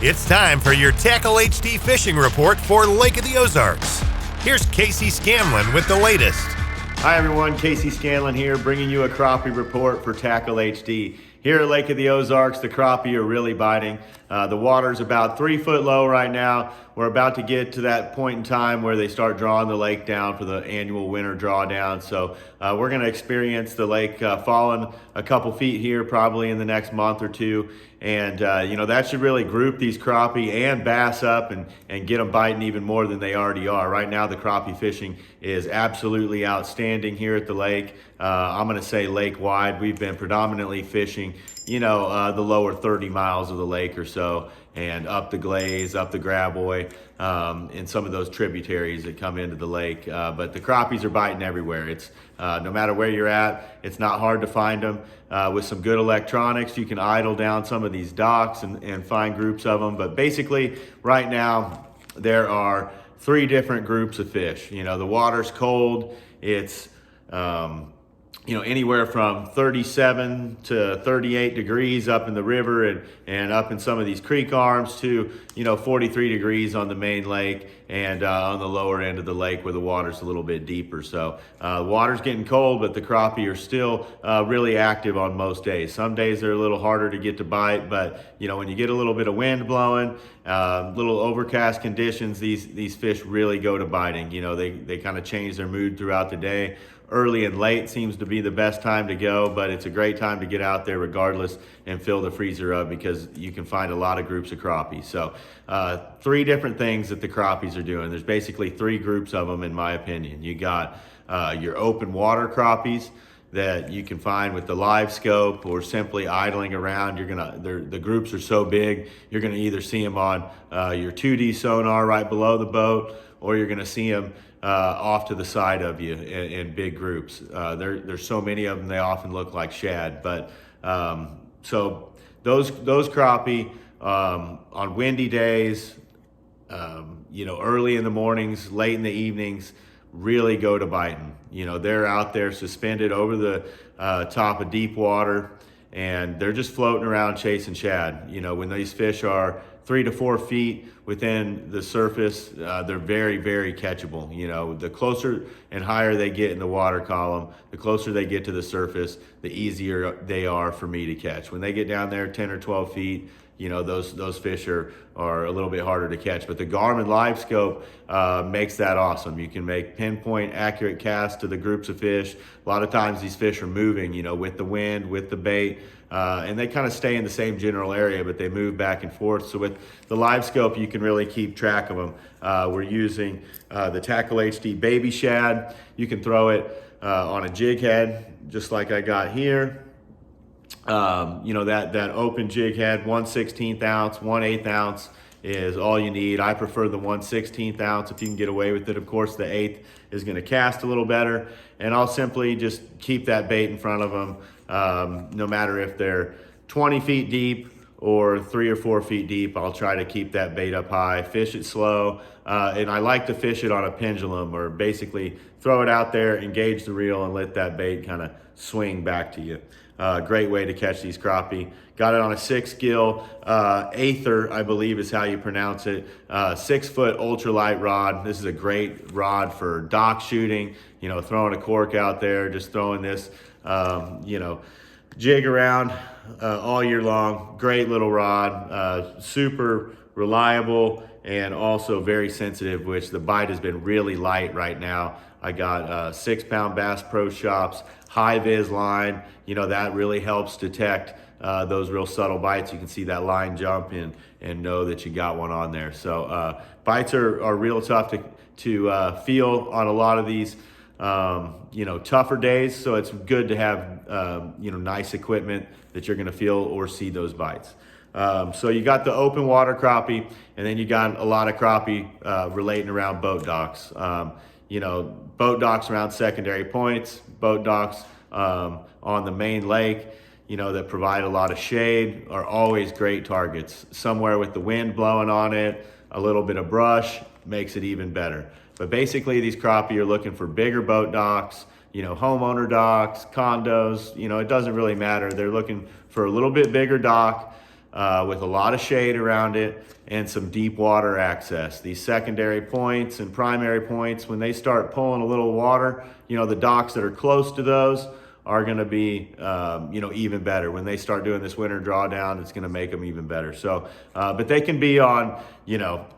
It's time for your Tackle HD fishing report for Lake of the Ozarks. Here's Casey Scanlon with the latest. Hi everyone, Casey Scanlon here, bringing you a crappie report for Tackle HD. Here at Lake of the Ozarks, the crappie are really biting. The water's about 3 foot low right now. We're about to get to that point in time where they start drawing the lake down for the annual winter drawdown. So we're going to experience the lake falling a couple feet here probably in the next month or two. And that should really group these crappie and bass up and get them biting even more than they already are. Right now, the crappie fishing is absolutely outstanding here at the lake. I'm going to say lake wide. We've been predominantly fishing, the lower 30 miles of the lake or so, and up the Glaze, up the Graboy, and some of those tributaries that come into the lake. But the crappies are biting everywhere. It's no matter where you're at, it's not hard to find them. With some good electronics, you can idle down some of these docks and find groups of them. But basically, right now, there are 3 different groups of fish. The water's cold. It's anywhere from 37 to 38 degrees up in the river and up in some of these creek arms to, 43 degrees on the main lake and on the lower end of the lake where the water's a little bit deeper. So the water's getting cold, but the crappie are still really active on most days. Some days they're a little harder to get to bite, but when you get a little bit of wind blowing, little overcast conditions, these fish really go to biting. They kind of change their mood throughout the day. Early and late seems to be the best time to go, but it's a great time to get out there regardless and fill the freezer up because you can find a lot of groups of crappie. So 3 different things that the crappies are doing. There's basically 3 groups of them in my opinion. You got your open water crappies that you can find with the live scope or simply idling around. The groups are so big, you're gonna either see them on your 2D sonar right below the boat, or you're gonna see them off to the side of you in big groups. There's so many of them, they often look like shad. But so those crappie on windy days, early in the mornings, late in the evenings, really go to biting. They're out there suspended over the top of deep water, and they're just floating around chasing shad. When these fish are 3 to 4 feet within the surface, they're very, very catchable. The closer and higher they get in the water column, the closer they get to the surface, the easier they are for me to catch. When they get down there 10 or 12 feet, those fish are a little bit harder to catch. But the Garmin Live Scope makes that awesome. You can make pinpoint accurate casts to the groups of fish. A lot of times these fish are moving, with the wind, with the bait, and they kind of stay in the same general area, but they move back and forth. So with the Live Scope, you can really keep track of them. We're using the Tackle HD Baby Shad. You can throw it on a jig head, just like I got here. That open jig head, 1/16 ounce, 1/8 ounce is all you need. I prefer the 1/16 ounce if you can get away with it. Of course, the 1/8 is going to cast a little better, and I'll simply just keep that bait in front of them. No matter if they're 20 feet deep or 3 or 4 feet deep, I'll try to keep that bait up high, fish it slow, and I like to fish it on a pendulum, or basically throw it out there, engage the reel, and let that bait kind of swing back to you. Great way to catch these crappie. Got it on a 6 gill Aether, I believe is how you pronounce it. 6 foot ultralight rod. This is a great rod for dock shooting, throwing a cork out there, just throwing this, jig around all year long. Great little rod, super reliable and also very sensitive, which the bite has been really light right now. I got 6-pound Bass Pro Shops high vis line. That really helps detect those real subtle bites. You can see that line jump in and know that you got one on there. So bites are real tough to feel on a lot of these tougher days. So it's good to have nice equipment that you're going to feel or see those bites. So you got the open water crappie, and then you got a lot of crappie relating around boat docks. Boat docks around secondary points, boat docks on the main lake, that provide a lot of shade are always great targets. Somewhere with the wind blowing on it, a little bit of brush makes it even better. But basically these crappie are looking for bigger boat docks, homeowner docks, condos, it doesn't really matter. They're looking for a little bit bigger dock with a lot of shade around it and some deep water access. These secondary points and primary points, when they start pulling a little water, the docks that are close to those are going to be, even better. When they start doing this winter drawdown, it's going to make them even better. So, but they can be on,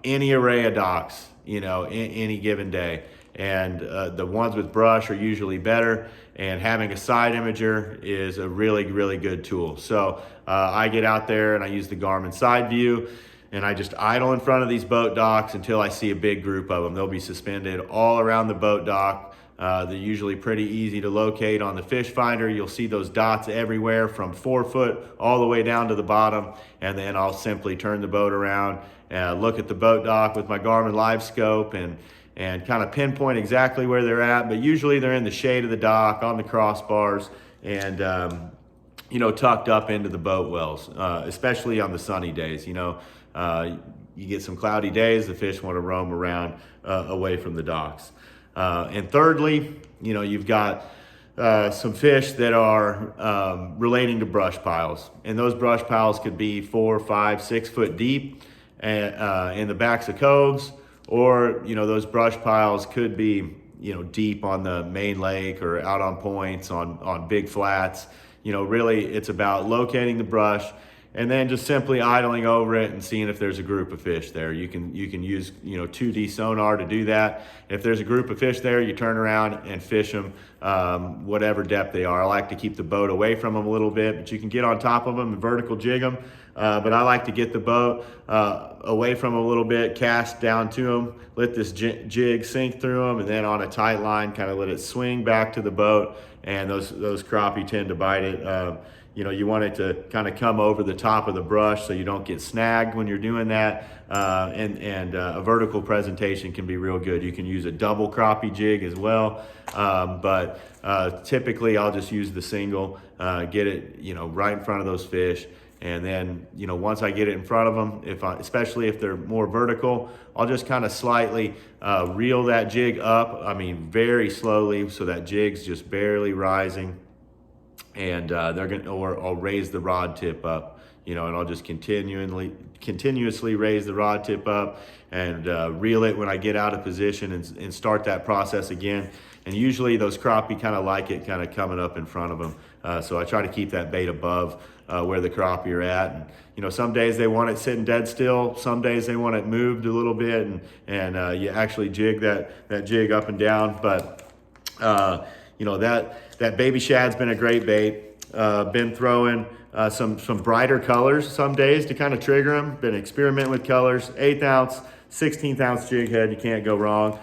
any array of docks, any given day. And the ones with brush are usually better. And having a side imager is a really, really good tool. So I get out there and I use the Garmin side view, and I just idle in front of these boat docks until I see a big group of them. They'll be suspended all around the boat dock. They're usually pretty easy to locate on the fish finder. You'll see those dots everywhere from 4 foot all the way down to the bottom. And then I'll simply turn the boat around and look at the boat dock with my Garmin live scope and kind of pinpoint exactly where they're at. But usually they're in the shade of the dock, on the crossbars, and tucked up into the boat wells, especially on the sunny days. You get some cloudy days, the fish want to roam around away from the docks. And thirdly, you've got some fish that are relating to brush piles. And those brush piles could be 4, 5, 6 foot deep in the backs of coves, or, those brush piles could be, deep on the main lake or out on points on big flats. Really it's about locating the brush and then just simply idling over it and seeing if there's a group of fish there. You can use 2D sonar to do that. If there's a group of fish there, you turn around and fish them whatever depth they are. I like to keep the boat away from them a little bit, but you can get on top of them and vertical jig them. But I like to get the boat away from them a little bit, cast down to them, let this jig sink through them, and then on a tight line, kind of let it swing back to the boat. And those crappie tend to bite it. You want it to kind of come over the top of the brush so you don't get snagged when you're doing that. And a vertical presentation can be real good. You can use a double crappie jig as well. But typically I'll just use the single, get it, right in front of those fish. And then, once I get it in front of them, especially if they're more vertical, I'll just kind of slightly reel that jig up. Very slowly, so that jig's just barely rising. And I'll raise the rod tip up, and I'll just continuously raise the rod tip up and reel it when I get out of position and start that process again. And usually those crappie kind of like it kind of coming up in front of them. So I try to keep that bait above where the crappie are at. And, some days they want it sitting dead still. Some days they want it moved a little bit, and you actually jig that jig up and down. But, that baby shad's been a great bait. Been throwing some brighter colors some days to kind of trigger them. Been experimenting with colors. 1/8 ounce, 16th ounce jig head, you can't go wrong.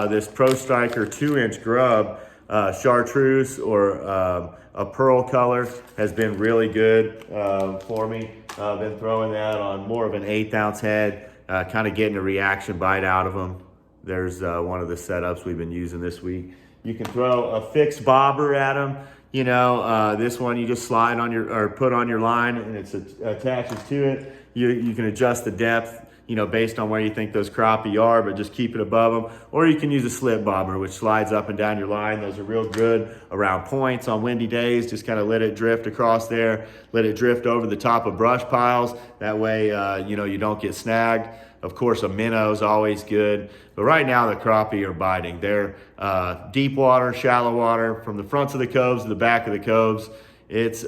This Pro Striker 2-inch grub, chartreuse or a pearl color has been really good for me. Been throwing that on more of an 1/8 ounce head, kind of getting a reaction bite out of them. There's one of the setups we've been using this week. You can throw a fixed bobber at them. This one you just slide on or put on your line and it attaches to it. You can adjust the depth, based on where you think those crappie are, but just keep it above them. Or you can use a slip bobber, which slides up and down your line. Those are real good around points on windy days. Just kind of let it drift across there. Let it drift over the top of brush piles. That way, you don't get snagged. Of course, a minnow is always good. But right now, the crappie are biting. They're deep water, shallow water, from the fronts of the coves to the back of the coves. It's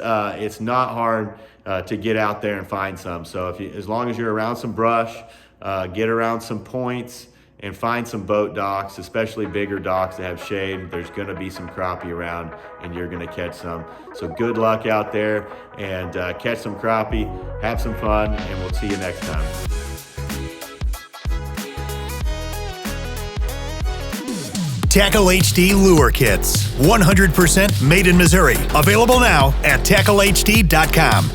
not hard to get out there and find some. So as long as you're around some brush, get around some points, and find some boat docks, especially bigger docks that have shade, there's going to be some crappie around, and you're going to catch some. So good luck out there, and catch some crappie, have some fun, and we'll see you next time. Tackle HD Lure Kits, 100% made in Missouri. Available now at TackleHD.com.